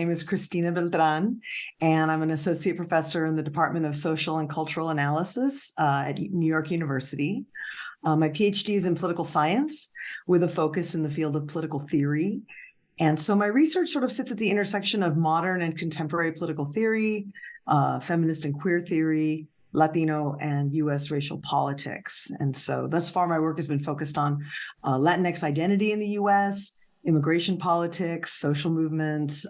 name is Cristina Beltrán, and I'm an associate professor in the Department of Social and Cultural Analysis at New York University. My PhD is in political science with a focus in the field of political theory. And so my research sort of sits at the intersection of modern and contemporary political theory, feminist and queer theory, Latino and U.S. racial politics. And so thus far, my work has been focused on Latinx identity in the U.S., immigration politics, social movements,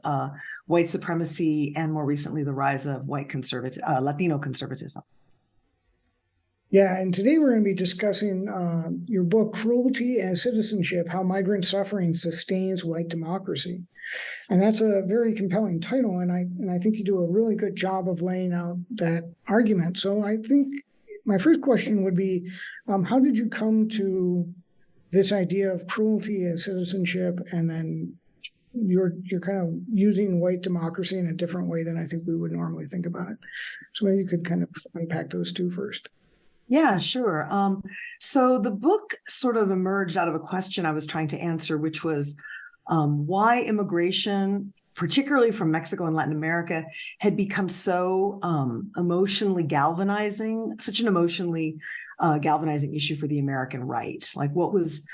white supremacy, and more recently, the rise of Latino conservatism. Yeah, and today we're going to be discussing your book, Cruelty and Citizenship, How Migrant Suffering Sustains White Democracy. And that's a very compelling title, and I think you do a really good job of laying out that argument. So I think my first question would be, how did you come to this idea of cruelty as citizenship, and then you're kind of using white democracy in a different way than I think we would normally think about it. So maybe you could kind of unpack those two first. Yeah, sure. So the book sort of emerged out of a question I was trying to answer, which was why immigration, particularly from Mexico and Latin America, had become so emotionally galvanizing, such an emotionally galvanizing issue for the American right. Like what was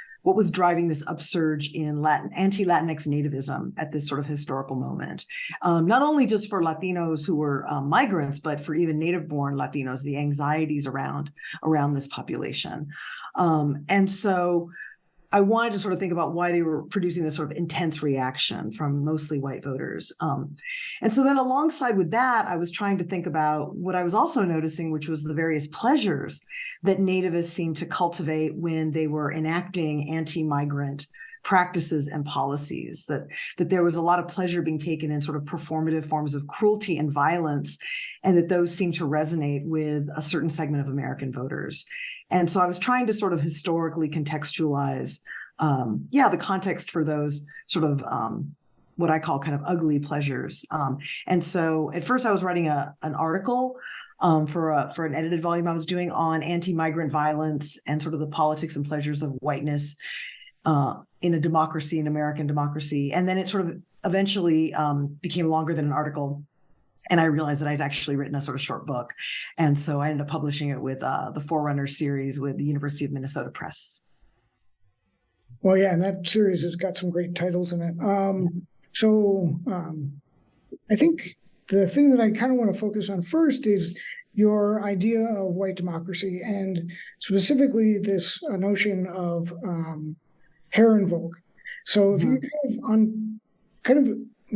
driving this upsurge in anti-Latinx nativism at this sort of historical moment, not only just for Latinos who were migrants, but for even native-born Latinos, the anxieties around this population. And so I wanted to sort of think about why they were producing this sort of intense reaction from mostly white voters. And so then alongside with that, I was trying to think about what I was also noticing, which was the various pleasures that nativists seemed to cultivate when they were enacting anti-migrant practices and policies, that there was a lot of pleasure being taken in sort of performative forms of cruelty and violence, and that those seemed to resonate with a certain segment of American voters. And so I was trying to sort of historically contextualize, the context for those sort of what I call kind of ugly pleasures. And so at first I was writing an article for an edited volume I was doing on anti-migrant violence and sort of the politics and pleasures of whiteness in a democracy, an American democracy. And then it sort of eventually became longer than an article. And I realized that I'd actually written a sort of short book. And so I ended up publishing it with the Forerunner series with the University of Minnesota Press. Well, yeah, and that series has got some great titles in it. I think the thing that I kind of want to focus on first is your idea of white democracy, and specifically this notion of Herrenvolk. So if you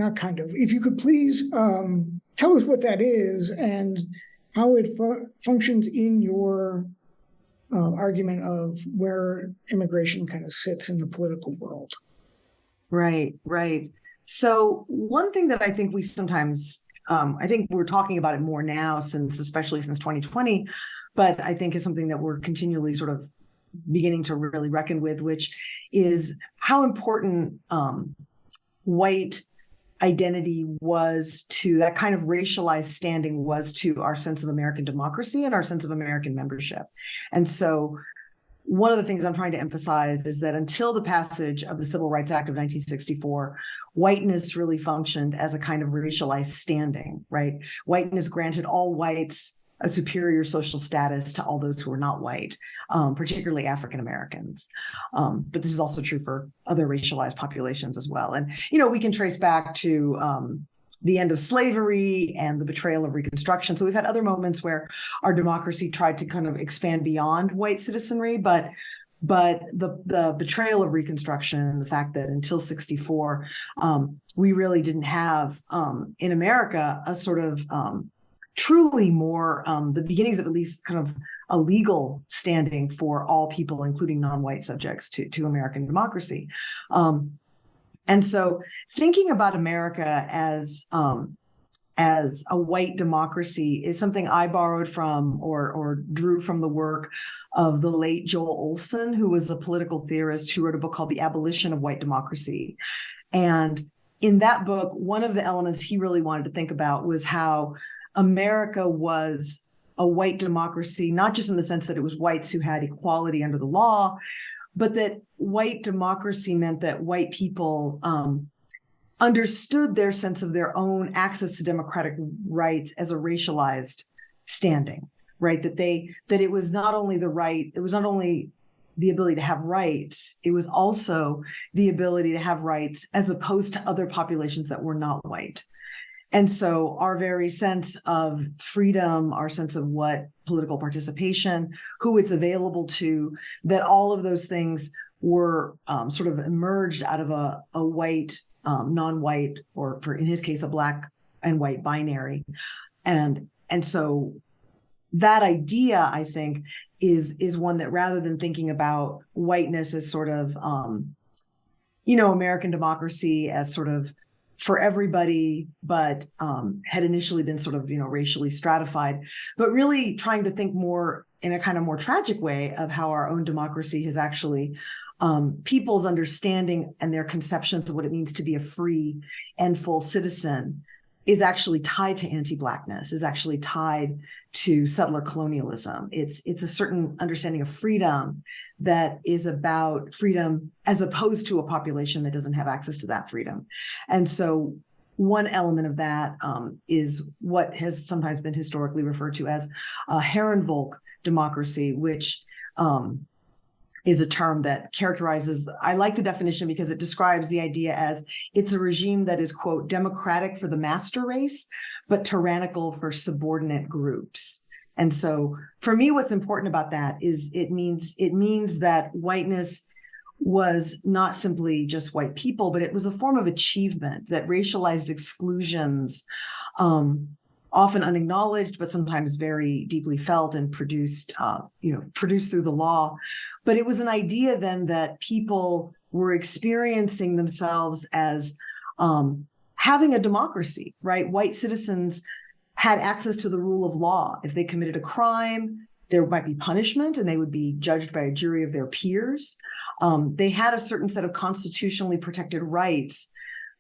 if you could please tell us what that is and how it functions in your argument of where immigration kind of sits in the political world. Right. So one thing that I think we sometimes, I think we're talking about it more now especially since 2020, but I think is something that we're continually sort of beginning to really reckon with, which is how important white identity was to that kind of racialized standing was to our sense of American democracy and our sense of American membership. And so one of the things I'm trying to emphasize is that until the passage of the Civil Rights Act of 1964, whiteness really functioned as a kind of racialized standing, right? Whiteness granted all whites a superior social status to all those who are not white, particularly African Americans. But this is also true for other racialized populations as well. And, we can trace back to the end of slavery and the betrayal of Reconstruction. So we've had other moments where our democracy tried to kind of expand beyond white citizenry, but the betrayal of Reconstruction and the fact that until 64, we really didn't have in America a sort of truly more the beginnings of at least kind of a legal standing for all people, including non-white subjects to American democracy. And so thinking about America as a white democracy is something I borrowed from or drew from the work of the late Joel Olson, who was a political theorist who wrote a book called The Abolition of White Democracy. And in that book, one of the elements he really wanted to think about was how America was a white democracy, not just in the sense that it was whites who had equality under the law, but that white democracy meant that white people understood their sense of their own access to democratic rights as a racialized standing, right? That it was not only the ability to have rights, it was also the ability to have rights as opposed to other populations that were not white. And so our very sense of freedom, our sense of what political participation, who it's available to, that all of those things were sort of emerged out of a white, non-white, or in his case, a Black and white binary. And so that idea, I think, is one that, rather than thinking about whiteness as sort of, American democracy as sort of for everybody, but had initially been sort of, racially stratified, but really trying to think more in a kind of more tragic way of how our own democracy has actually, people's understanding and their conceptions of what it means to be a free and full citizen is actually tied to anti-Blackness, is actually tied to settler colonialism. It's a certain understanding of freedom that is about freedom as opposed to a population that doesn't have access to that freedom. And so one element of that is what has sometimes been historically referred to as a Herrenvolk democracy, which is a term that characterizes, I like the definition because it describes the idea as it's a regime that is, quote, democratic for the master race, but tyrannical for subordinate groups. And so for me, what's important about that is it means that whiteness was not simply just white people, but it was a form of achievement, that racialized exclusions, often unacknowledged, but sometimes very deeply felt and produced through the law. But it was an idea then that people were experiencing themselves as having a democracy, right? White citizens had access to the rule of law. If they committed a crime, there might be punishment and they would be judged by a jury of their peers. They had a certain set of constitutionally protected rights,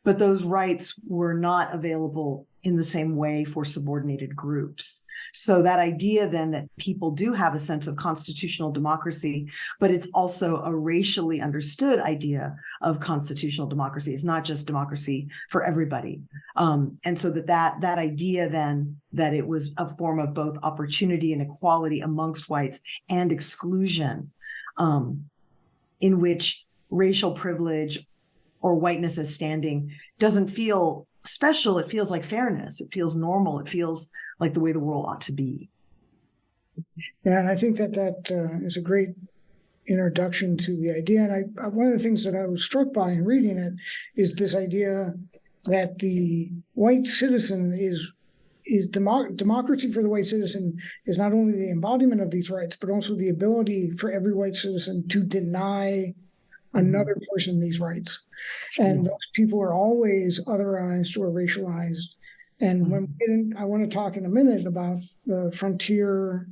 but those rights were not available in the same way for subordinated groups. So that idea then that people do have a sense of constitutional democracy, but it's also a racially understood idea of constitutional democracy. It's not just democracy for everybody. And so that idea then that it was a form of both opportunity and equality amongst whites and exclusion, in which racial privilege or whiteness as standing doesn't feel special. It feels like fairness. It feels normal. It feels like the way the world ought to be. Yeah, and I think that is a great introduction to the idea. And one of the things that I was struck by in reading it is this idea that the white citizen is democracy for the white citizen is not only the embodiment of these rights, but also the ability for every white citizen to deny another person these rights. And those people are always otherized or racialized. And when we get in, I want to talk in a minute about the frontier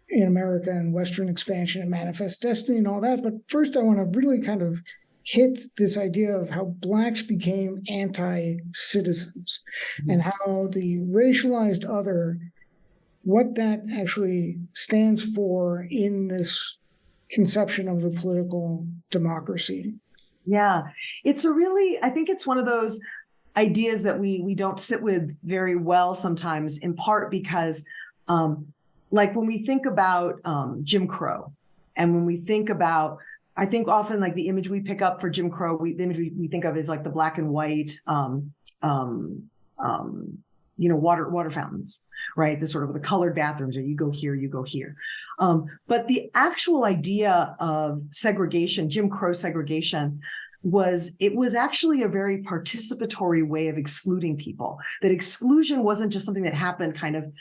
in America and Western expansion and manifest destiny and all that. But first, I want to really kind of hit this idea of how Blacks became anti-citizens and how the racialized other, what that actually stands for in this conception of the political democracy. Yeah, I think it's one of those ideas that we don't sit with very well sometimes, in part because like when we think about Jim Crow, and when we think about, I think often like the image we pick up for Jim Crow, the image we think of is like the black and white water fountains, right? The sort of the colored bathrooms, or you go here, you go here. But the actual idea of segregation, Jim Crow segregation, was actually a very participatory way of excluding people. That exclusion wasn't just something that happened kind of,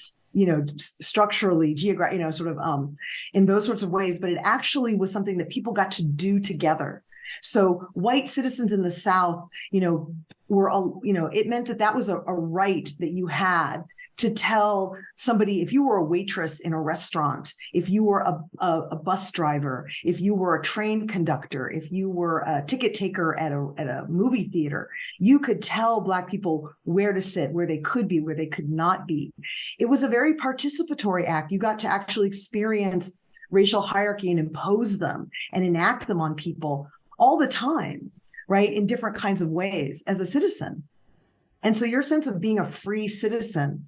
structurally, sort of in those sorts of ways, but it actually was something that people got to do together. So white citizens in the South, were, it meant that was a right that you had to tell somebody, if you were a waitress in a restaurant, if you were a bus driver, if you were a train conductor, if you were a ticket taker at a movie theater, you could tell Black people where to sit, where they could be, where they could not be. It was a very participatory act. You got to actually experience racial hierarchy and impose them and enact them on people all the time, right, in different kinds of ways as a citizen. And so your sense of being a free citizen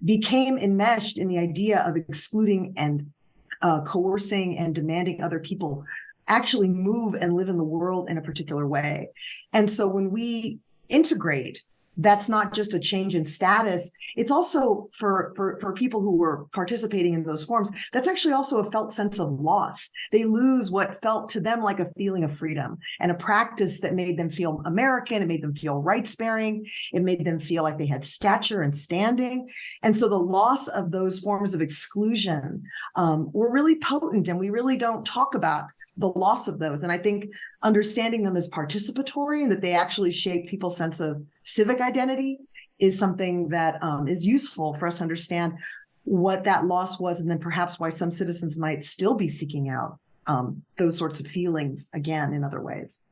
became enmeshed in the idea of excluding and coercing and demanding other people actually move and live in the world in a particular way. And so when we integrate, that's not just a change in status. It's also for people who were participating in those forms, that's actually also a felt sense of loss. They lose what felt to them like a feeling of freedom and a practice that made them feel American. It made them feel rights-bearing. It made them feel like they had stature and standing. And so the loss of those forms of exclusion were really potent, and we really don't talk about the loss of those. And I think understanding them as participatory and that they actually shape people's sense of civic identity is something that is useful for us to understand what that loss was, and then perhaps why some citizens might still be seeking out those sorts of feelings again in other ways.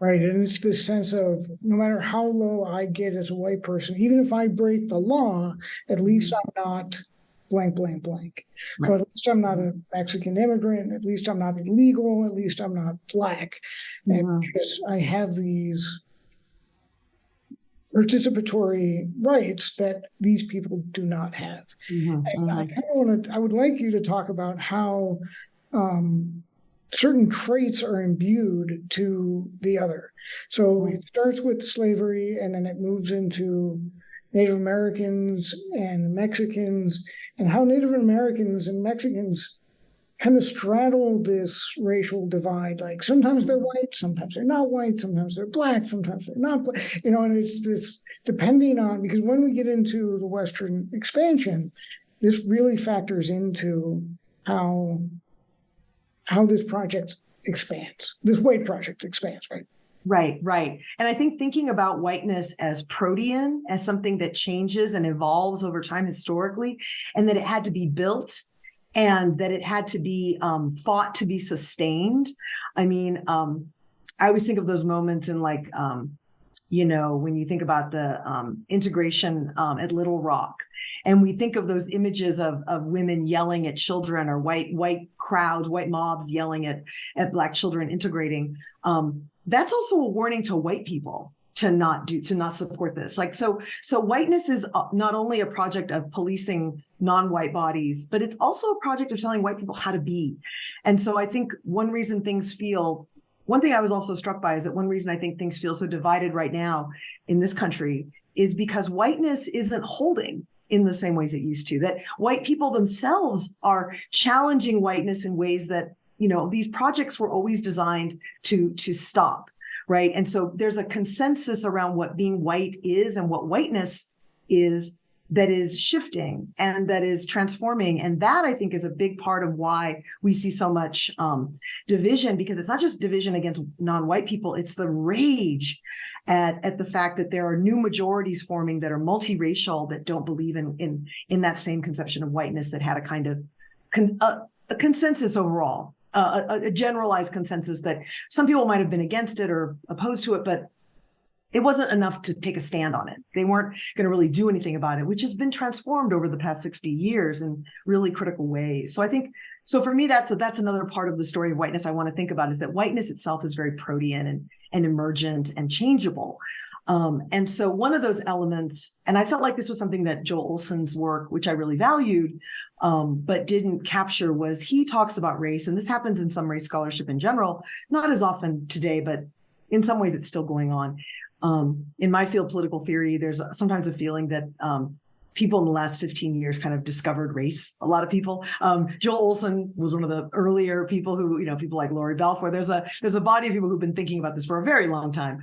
Right. And it's this sense of no matter how low I get as a white person, even if I break the law, at least I'm not blank, blank, blank. Right. So at least I'm not a Mexican immigrant. At least I'm not illegal. At least I'm not black. And because I have these participatory rights that these people do not have. And I would like you to talk about how certain traits are imbued to the other. So it starts with slavery, and then it moves into Native Americans and Mexicans, and how Native Americans and Mexicans kind of straddle this racial divide. Like sometimes they're white, sometimes they're not white, sometimes they're black, sometimes they're not black, and it's this depending on, because when we get into the Western expansion, this really factors into how this project expands, this white project expands, right? Right. And I think thinking about whiteness as protean, as something that changes and evolves over time historically, and that it had to be built and that it had to be fought to be sustained. I mean, I always think of those moments in like, when you think about the integration at Little Rock, and we think of those images of women yelling at children, or white crowds, white mobs yelling at Black children integrating. That's also a warning to white people to not support this. Like, so whiteness is not only a project of policing non-white bodies, but it's also a project of telling white people how to be. And so I think one thing I was also struck by is that one reason I think things feel so divided right now in this country is because whiteness isn't holding in the same ways it used to, that white people themselves are challenging whiteness in ways that, these projects were always designed to stop, right? And so there's a consensus around what being white is and what whiteness is that is shifting and that is transforming. And that, I think, is a big part of why we see so much division, because it's not just division against non-white people, it's the rage at the fact that there are new majorities forming that are multiracial, that don't believe in that same conception of whiteness, that had a kind of a consensus overall, a generalized consensus that some people might have been against it or opposed to it, but it wasn't enough to take a stand on it. They weren't going to really do anything about it, which has been transformed over the past 60 years in really critical ways. So I think, for me, that's another part of the story of whiteness I want to think about, is that whiteness itself is very protean and emergent and changeable. And so one of those elements, and I felt like this was something that Joel Olson's work, which I really valued, but didn't capture, was he talks about race, and this happens in some race scholarship in general, not as often today, but in some ways it's still going on. In my field, political theory, there's sometimes a feeling that people in the last 15 years kind of discovered race. A lot of people. Joel Olson was one of the earlier people who, people like Laurie Balfour. There's a body of people who've been thinking about this for a very long time.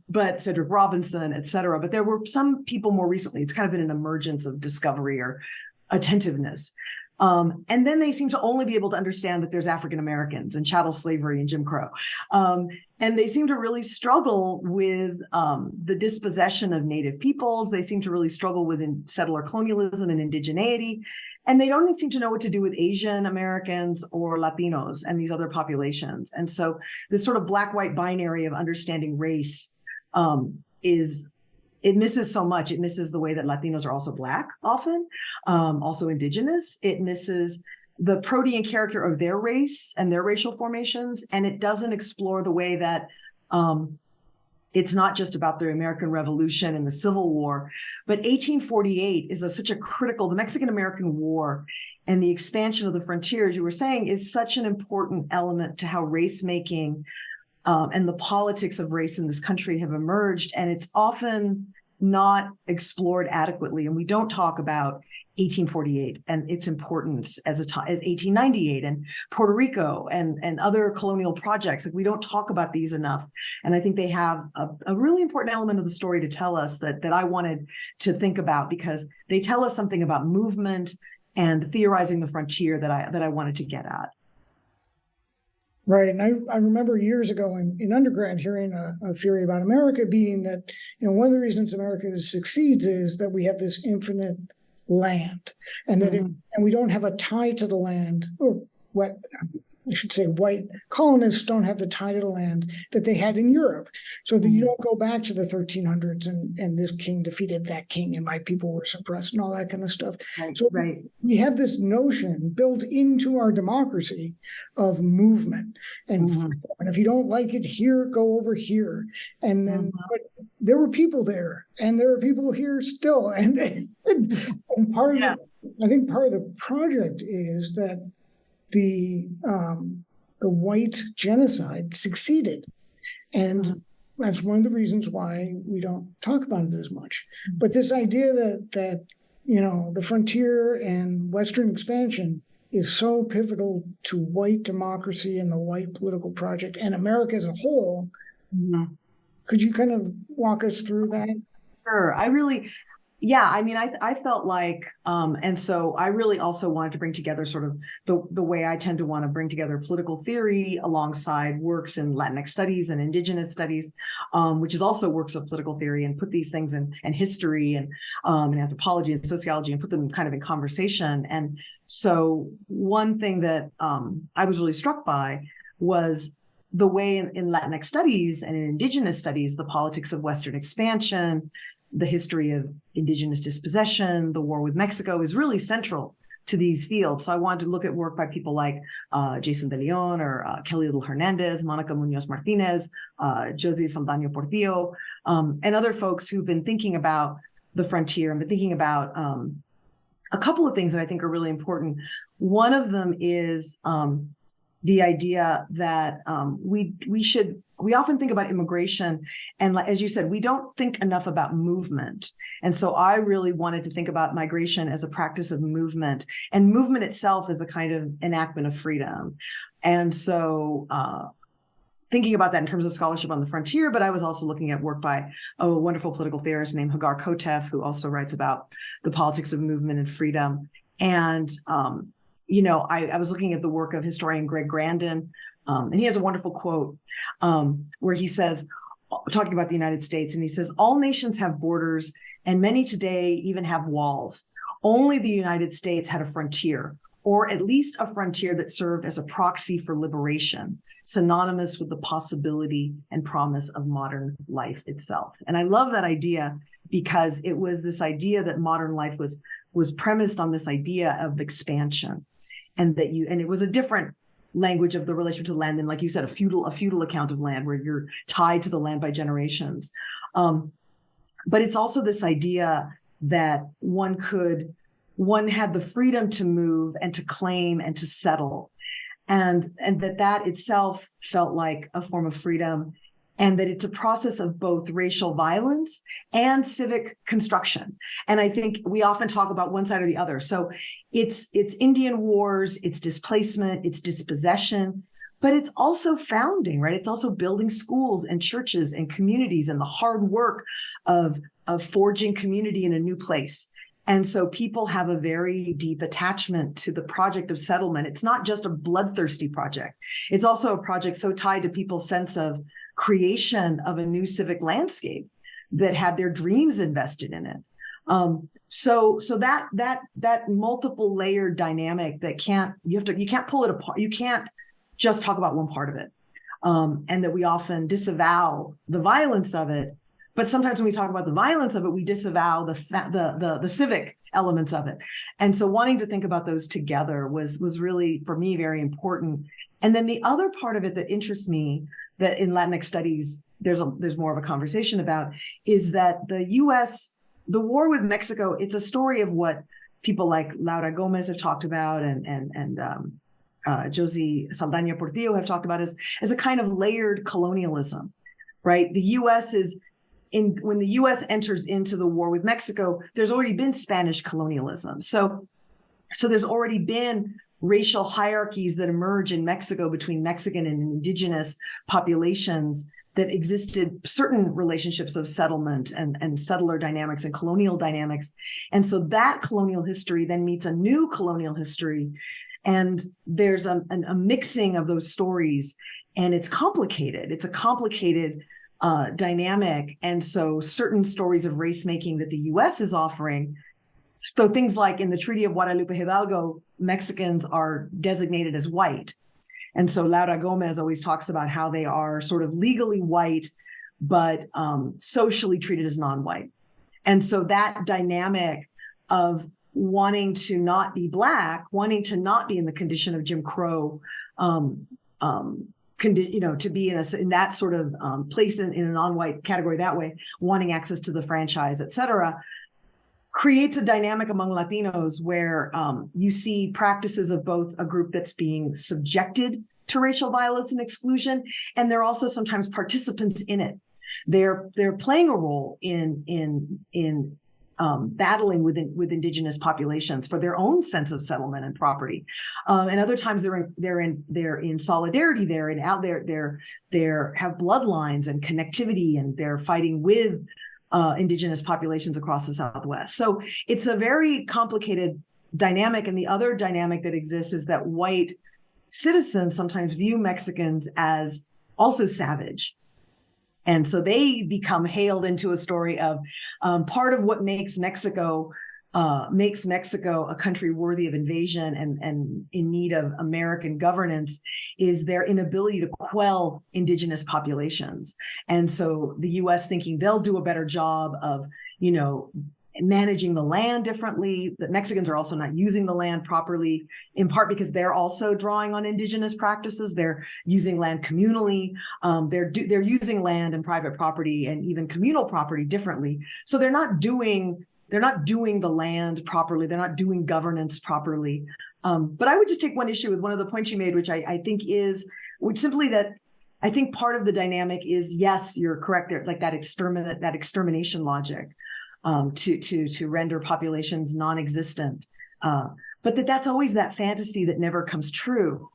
But Cedric Robinson, et cetera. But there were some people more recently. It's kind of been an emergence of discovery or attentiveness. And then they seem to only be able to understand that there's African Americans and chattel slavery and Jim Crow. And they seem to really struggle with the dispossession of Native peoples. They seem to really struggle with settler colonialism and indigeneity. And they don't seem to know what to do with Asian Americans or Latinos and these other populations. And so this sort of black-white binary of understanding race it misses so much. It misses the way that Latinos are also Black often, also Indigenous. It misses the protean character of their race and their racial formations. And it doesn't explore the way that It's not just about the American Revolution and the Civil War, but 1848 is such a critical, the Mexican-American War and the expansion of the frontier, as you were saying, is such an important element to how race making and the politics of race in this country have emerged. And it's often not explored adequately. And we don't talk about 1848 and its importance as 1898 and Puerto Rico and other colonial projects. Like, we don't talk about these enough. And I think they have a really important element of the story to tell us that I wanted to think about, because they tell us something about movement and theorizing the frontier that I wanted to get at. Right. And I remember years ago in undergrad hearing a theory about America being that, one of the reasons America succeeds is that we have this infinite land, and that and we don't have a tie to the land, or what I should say, white colonists don't have the tie to the land that they had in Europe. So that you don't go back to the 1300s and this king defeated that king and my people were suppressed and all that kind of stuff. Right, so right. We have this notion built into our democracy of movement and freedom. And if you don't like it here, go over here. And then, but there were people there, and there are people here still. And part of I think part of the project is that the white genocide succeeded, and that's one of the reasons why we don't talk about it as much. But this idea that the frontier and Western expansion is so pivotal to white democracy and the white political project and America as a whole. Could you kind of walk us through that? Sure. I felt like, and so I really also wanted to bring together sort of the way I tend to want to bring together political theory alongside works in Latinx studies and indigenous studies, which is also works of political theory, and put these things in history and anthropology and sociology and put them kind of in conversation. And so one thing that I was really struck by was the way in Latinx studies and in indigenous studies, the politics of Western expansion, the history of indigenous dispossession, the war with Mexico is really central to these fields. So I wanted to look at work by people like Jason De Leon or Kelly Little Hernandez, Monica Munoz Martinez, Josie Saldaña Portillo, and other folks who've been thinking about the frontier and been thinking about a couple of things that I think are really important. One of them is the idea that we often think about immigration, and as you said, we don't think enough about movement. And so I really wanted to think about migration as a practice of movement, and movement itself as a kind of enactment of freedom. And so thinking about that in terms of scholarship on the frontier, but I was also looking at work by a wonderful political theorist named Hagar Kotef, who also writes about the politics of movement and freedom. And I was looking at the work of historian Greg Grandin, and he has a wonderful quote where he says, talking about the United States, and he says, "All nations have borders, and many today even have walls. Only the United States had a frontier, or at least a frontier that served as a proxy for liberation, synonymous with the possibility and promise of modern life itself." And I love that idea, because it was this idea that modern life was premised on this idea of expansion. And it was a different language of the relation to land than, like you said, a feudal account of land where you're tied to the land by generations. But it's also this idea that one had the freedom to move and to claim and to settle, and that itself felt like a form of freedom, and that it's a process of both racial violence and civic construction. And I think we often talk about one side or the other. So it's Indian wars, it's displacement, it's dispossession, but it's also founding, right? It's also building schools and churches and communities and the hard work of forging community in a new place. And so people have a very deep attachment to the project of settlement. It's not just a bloodthirsty project. It's also a project so tied to people's sense of creation of a new civic landscape that had their dreams invested in it. So that multiple layered dynamic that you can't pull it apart. You can't just talk about one part of it. And that we often disavow the violence of it. But sometimes when we talk about the violence of it, we disavow the civic elements of it. And so wanting to think about those together was really, for me, very important. And then the other part of it that interests me that in Latinx studies, there's more of a conversation about, is that the war with Mexico, it's a story of what people like Laura Gomez have talked about and Josie Saldaña Portillo have talked about as a kind of layered colonialism, right? The U.S. when the U.S. enters into the war with Mexico, there's already been Spanish colonialism. So there's already been racial hierarchies that emerge in Mexico between Mexican and indigenous populations that existed, certain relationships of settlement and settler dynamics and colonial dynamics. And so that colonial history then meets a new colonial history. And there's a mixing of those stories, and it's complicated. It's a complicated dynamic. And so certain stories of race making that the U.S. is offering, so things like in the Treaty of Guadalupe Hidalgo, Mexicans are designated as white. And so Laura Gomez always talks about how they are sort of legally white, but socially treated as non-white. And so that dynamic of wanting to not be Black, wanting to not be in the condition of Jim Crow, to be in that sort of place in a non-white category that way, wanting access to the franchise, et cetera, creates a dynamic among Latinos where you see practices of both a group that's being subjected to racial violence and exclusion, and they're also sometimes participants in it. They're playing a role in battling with indigenous populations for their own sense of settlement and property, and other times they're in solidarity there and out there. They have bloodlines and connectivity, and they're fighting with indigenous populations across the Southwest. So it's a very complicated dynamic. And the other dynamic that exists is that white citizens sometimes view Mexicans as also savage. And so they become hailed into a story of part of what makes Mexico a country worthy of invasion and in need of American governance is their inability to quell indigenous populations. And so the U.S. thinking they'll do a better job of, managing the land differently, that Mexicans are also not using the land properly, in part because they're also drawing on indigenous practices. They're using land communally. They're using land and private property and even communal property differently. So they're not doing the land properly. They're not doing governance properly. But I would just take one issue with one of the points you made, which I think simply that I think part of the dynamic is, yes, you're correct there, like that extermination logic to render populations non-existent. But that's always that fantasy that never comes true.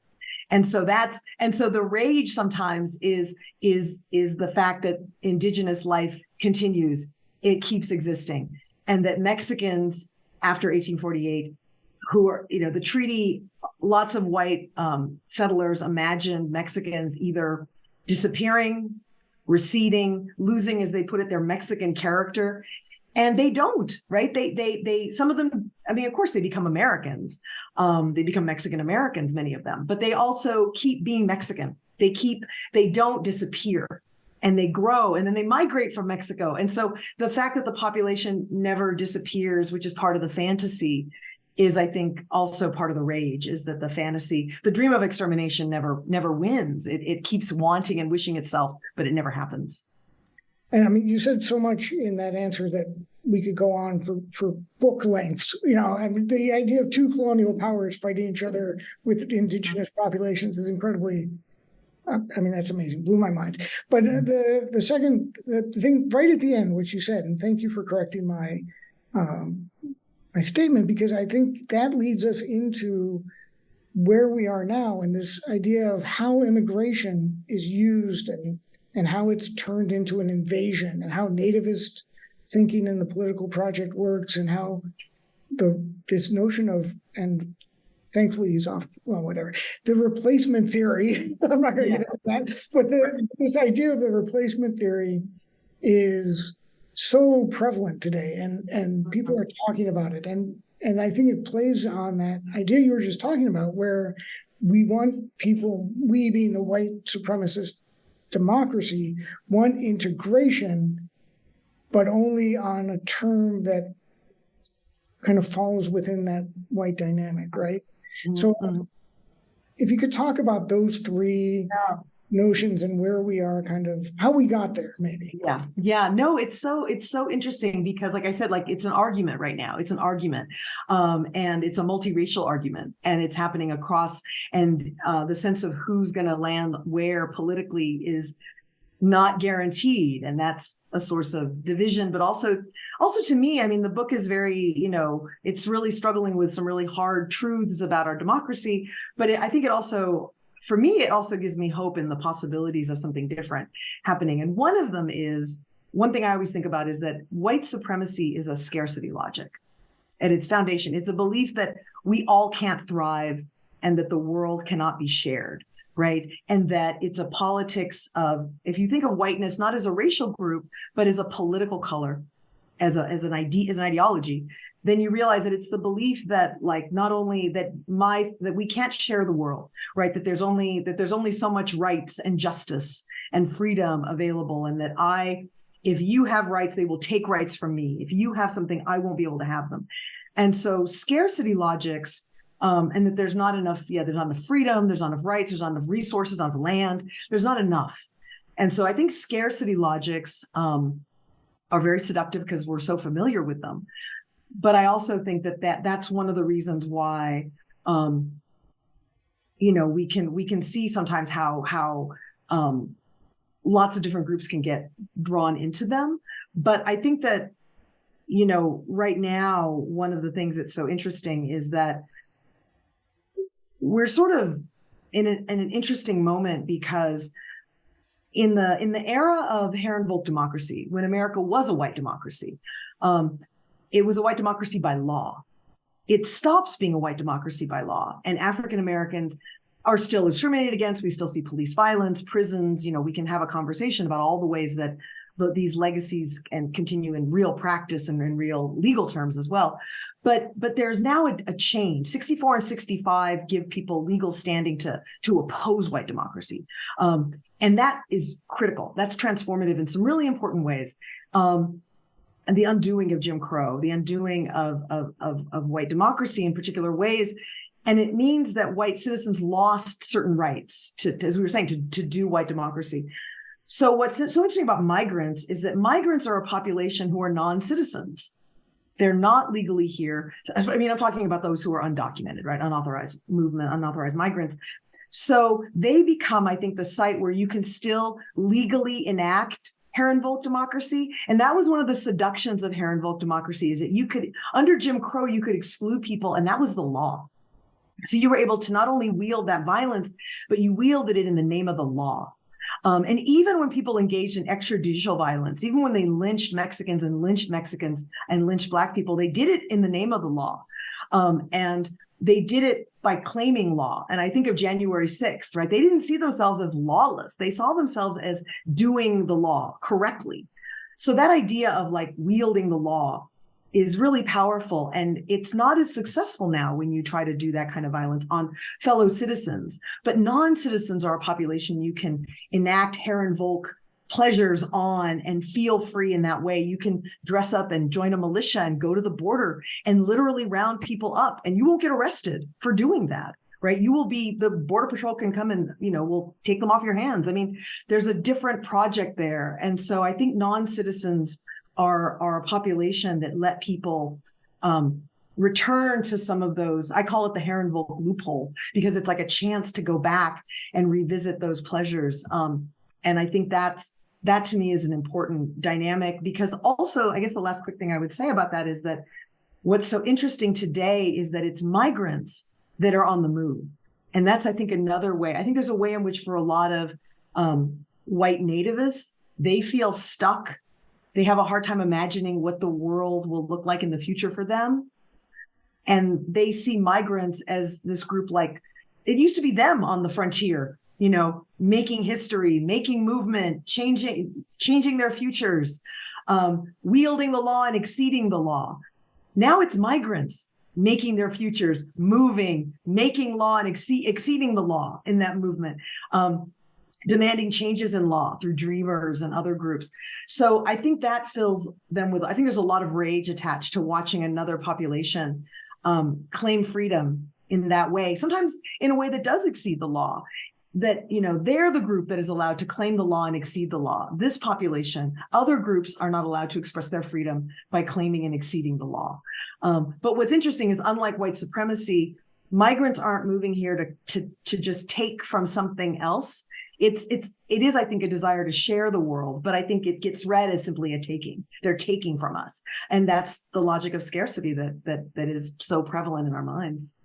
And so the rage sometimes is the fact that indigenous life continues. It keeps existing. And that Mexicans after 1848, who are, the treaty, lots of white settlers imagined Mexicans either disappearing, receding, losing, as they put it, their Mexican character. And they don't, right? They some of them, of course they become Americans. They become Mexican Americans, many of them, but they also keep being Mexican. They don't disappear. And they grow, and then they migrate from Mexico. And so the fact that the population never disappears, which is part of the fantasy, is, I think, also part of the rage, is that the fantasy, the dream of extermination never wins. It keeps wanting and wishing itself, but it never happens. And you said so much in that answer that we could go on for book lengths. The idea of two colonial powers fighting each other with indigenous populations is incredibly, that's amazing. Blew my mind. But the thing right at the end, which you said, and thank you for correcting my statement, because I think that leads us into where we are now, and this idea of how immigration is used and how it's turned into an invasion, and how nativist thinking in the political project works, and how this notion of, and thankfully he's off, well, whatever, the replacement theory, I'm not going to get into that, but this idea of the replacement theory is so prevalent today, and people are talking about it. And I think it plays on that idea you were just talking about, where we want people, we being the white supremacist democracy, want integration, but only on a term that kind of falls within that white dynamic, right? Mm-hmm. So if you could talk about those three notions and where we are, kind of how we got there, maybe. Yeah. No, it's so interesting because, like I said, like it's an argument right now. It's an argument, and it's a multiracial argument, and it's happening across. And the sense of who's going to land where politically is not guaranteed, and that's a source of division. But also to me, I mean, the book is very, it's really struggling with some really hard truths about our democracy. But I think it also, for me, it also gives me hope in the possibilities of something different happening. And one of them is, one thing I always think about is that white supremacy is a scarcity logic at its foundation. It's a belief that we all can't thrive and that the world cannot be shared, right? And that it's a politics of, if you think of whiteness not as a racial group, but as a political color, as an ideology, then you realize that it's the belief that, like, not only that we can't share the world, right? That there's only so much rights and justice and freedom available, and that if you have rights, they will take rights from me. If you have something, I won't be able to have them. And so scarcity logics, and that there's not enough freedom, there's not enough rights, there's not enough resources, not enough land, there's not enough. And so I think scarcity logics are very seductive because we're so familiar with them. But I also think that's one of the reasons why, we can see sometimes how lots of different groups can get drawn into them. But I think that, right now, one of the things that's so interesting is that we're sort of in an interesting moment, because in the era of Herrenvolk Democracy, when America was a white democracy, it was a white democracy by law. It stops being a white democracy by law, and African Americans are still discriminated against. We still see police violence, prisons. We can have a conversation about all the ways that these legacies and continue in real practice and in real legal terms as well. But there's now a change. 64 and 65 give people legal standing to oppose white democracy. And that is critical. That's transformative in some really important ways. And the undoing of Jim Crow, the undoing of white democracy in particular ways. And it means that white citizens lost certain rights as we were saying, to do white democracy. So what's so interesting about migrants is that migrants are a population who are non-citizens. They're not legally here. I mean, I'm talking about those who are undocumented, right? Unauthorized movement, unauthorized migrants. So they become, I think, the site where you can still legally enact Herrenvolk Democracy. And that was one of the seductions of Herrenvolk Democracy, is that you could, under Jim Crow, you could exclude people, and that was the law. So you were able to not only wield that violence, but you wielded it in the name of the law. And even when people engaged in extrajudicial violence, even when they lynched Mexicans and lynched Black people, they did it in the name of the law. And they did it by claiming law. And I think of January 6th, right? They didn't see themselves as lawless. They saw themselves as doing the law correctly. So that idea of like wielding the law is really powerful. And it's not as successful now when you try to do that kind of violence on fellow citizens. But non-citizens are a population you can enact Herrenvolk pleasures on and feel free in that way. You can dress up and join a militia and go to the border and literally round people up, and you won't get arrested for doing that, right? The Border Patrol can come and, will take them off your hands. I mean, there's a different project there. And so I think non-citizens are a population that let people return to some of those. I call it the Herrenvolk loophole, because it's like a chance to go back and revisit those pleasures. And I think that to me is an important dynamic, because also, I guess the last quick thing I would say about that is that what's so interesting today is that it's migrants that are on the move. And that's, I think, another way. I think there's a way in which for a lot of white nativists, they feel stuck. They have a hard time imagining what the world will look like in the future for them. And they see migrants as this group, like it used to be them on the frontier, making history, making movement, changing their futures, wielding the law and exceeding the law. Now it's migrants making their futures, moving, making law and exceeding the law in that movement. Demanding changes in law through dreamers and other groups. So I think that fills them with, I think there's a lot of rage attached to watching another population claim freedom in that way, sometimes in a way that does exceed the law. they're the group that is allowed to claim the law and exceed the law. This population, other groups are not allowed to express their freedom by claiming and exceeding the law. But what's interesting is, unlike white supremacy, migrants aren't moving here to just take from something else. It is, I think, a desire to share the world, but I think it gets read as simply a taking. They're taking from us. And that's the logic of scarcity that is so prevalent in our minds.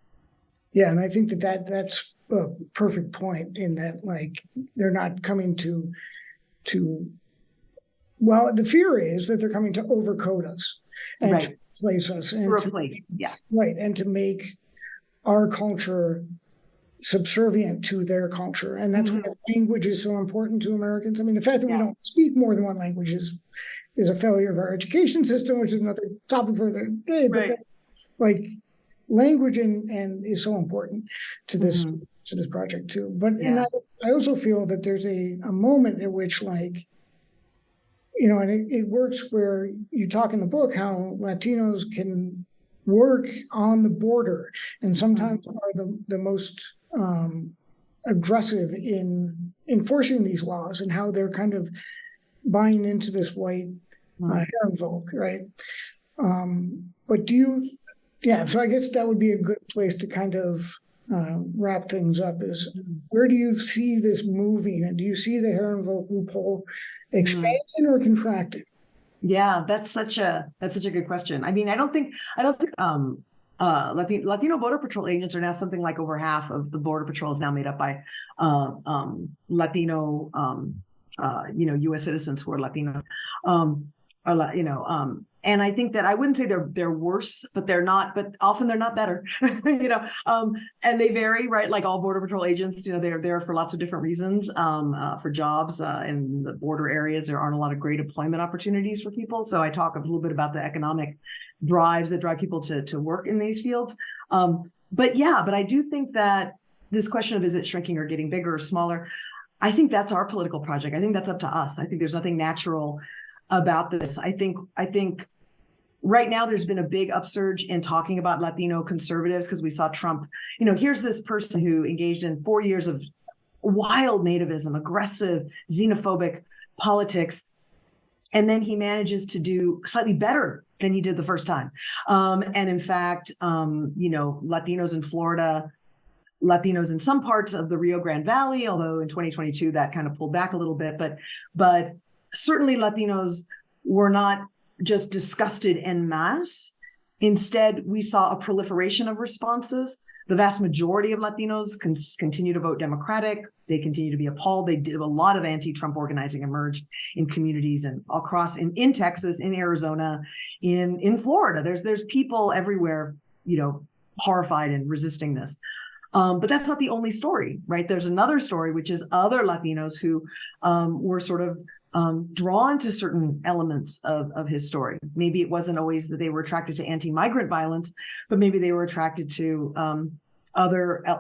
Yeah, and I think that's a perfect point, in that, like, they're not coming to well, the fear is that they're coming to overcode us and right. to replace us and replace, yeah, right, and to make our culture subservient to their culture. And that's why language is so important to Americans. I mean, the fact that we don't speak more than one language is a failure of our education system, which is another topic for the day. But right. like, language and is so important to this to this project too. But and I also feel that there's a moment at which, like, and it works, where you talk in the book how Latinos can work on the border and sometimes are the most aggressive in enforcing these laws, and how they're kind of buying into this white Herrenvolk, right? But so I guess that would be a good place to kind of wrap things up. Is, where do you see this moving, and do you see the Herrenvolk loophole expanding or contracting? Yeah, that's such a good question. I mean, I don't think Latino Border Patrol agents are now something like over half of the Border Patrol is now made up by Latino, U.S. citizens who are Latino. And I think that I wouldn't say they're worse, but they're not. But often they're not better, and they vary, right? Like all Border Patrol agents, they're there for lots of different reasons. For jobs in the border areas, there aren't a lot of great employment opportunities for people. So I talk a little bit about the economic drives that drive people to work in these fields. But I do think that this question of, is it shrinking or getting bigger or smaller? I think that's our political project. I think that's up to us. I think there's nothing natural about this. I think right now there's been a big upsurge in talking about Latino conservatives, because we saw Trump. Here's this person who engaged in 4 years of wild nativism, aggressive, xenophobic politics, and then he manages to do slightly better than he did the first time. And in fact, Latinos in Florida, Latinos in some parts of the Rio Grande Valley, although in 2022 that kind of pulled back a little bit, but certainly Latinos were not just disgusted en masse. Instead, we saw a proliferation of responses. The vast majority of Latinos continue to vote Democratic. They continue to be appalled. They did a lot of anti-Trump organizing emerged in communities and across in Texas, in Arizona, in Florida. There's people everywhere, horrified and resisting this. But that's not the only story, right? There's another story, which is other Latinos who were sort of drawn to certain elements of his story. Maybe it wasn't always that they were attracted to anti-migrant violence, but maybe they were attracted to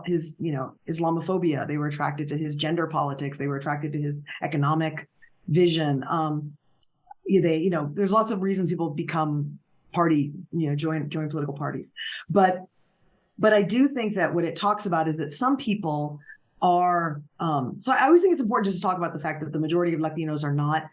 his Islamophobia. They were attracted to his gender politics. They were attracted to his economic vision. There's lots of reasons people become join political parties. But I do think that what it talks about is that some people are, so I always think it's important just to talk about the fact that the majority of Latinos are not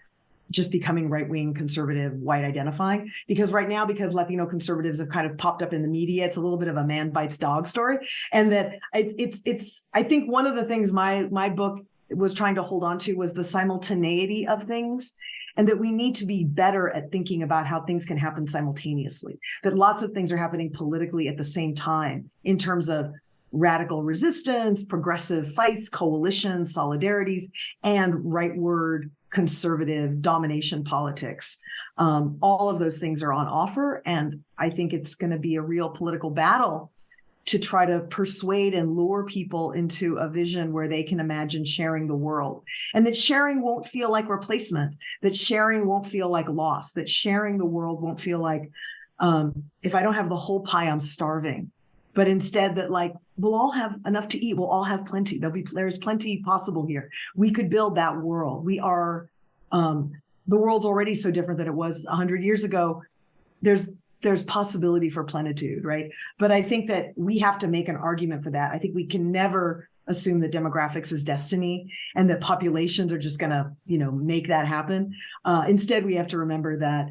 just becoming right-wing, conservative, white identifying, because right now, because Latino conservatives have kind of popped up in the media, it's a little bit of a man bites dog story. And that it's I think one of the things my book was trying to hold on to was the simultaneity of things, and that we need to be better at thinking about how things can happen simultaneously, that lots of things are happening politically at the same time in terms of radical resistance, progressive fights, coalitions, solidarities, and rightward conservative domination politics. All of those things are on offer. And I think it's going to be a real political battle to try to persuade and lure people into a vision where they can imagine sharing the world, and that sharing won't feel like replacement, that sharing won't feel like loss, that sharing the world won't feel like, if I don't have the whole pie, I'm starving. But instead that, like, we'll all have enough to eat. We'll all have plenty. There's plenty possible here. We could build that world. We are, the world's already so different than it was 100 years ago. There's possibility for plenitude, right? But I think that we have to make an argument for that. I think we can never assume that demographics is destiny and that populations are just going to, make that happen. Instead, we have to remember that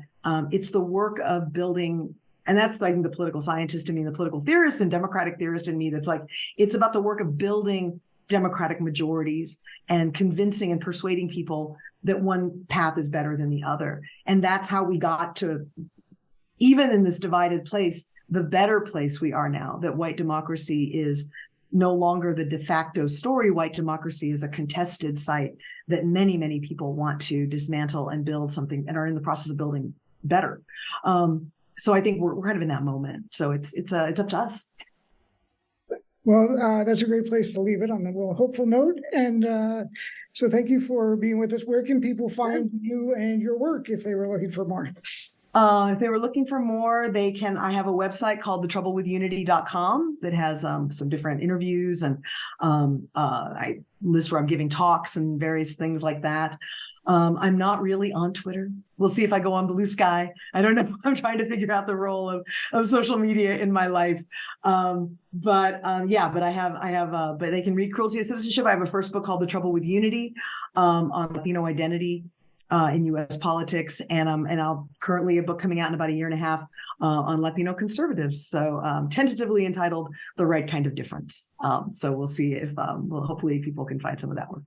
it's the work of building. And that's, I think, the political scientist in me, the political theorist and democratic theorist in me. That's like, it's about the work of building democratic majorities and convincing and persuading people that one path is better than the other. And that's how we got to, even in this divided place, the better place we are now, that white democracy is no longer the de facto story. White democracy is a contested site that many, many people want to dismantle and build something and are in the process of building better. So I think we're kind of in that moment. So it's up to us. Well, that's a great place to leave it on a little hopeful note. And so thank you for being with us. Where can people find you and your work if they were looking for more? If they were looking for more, they can. I have a website called thetroublewithunity.com that has some different interviews and I list where I'm giving talks and various things like that. I'm not really on Twitter. We'll see if I go on Blue Sky. I don't know. I'm trying to figure out the role of social media in my life. But they can read Cruelty as Citizenship. I have a first book called The Trouble with Unity on Latino identity in U.S. politics, and I'll currently a book coming out in about a year and a half on Latino conservatives. So tentatively entitled The Right Kind of Difference. So we'll see if hopefully people can find some of that work.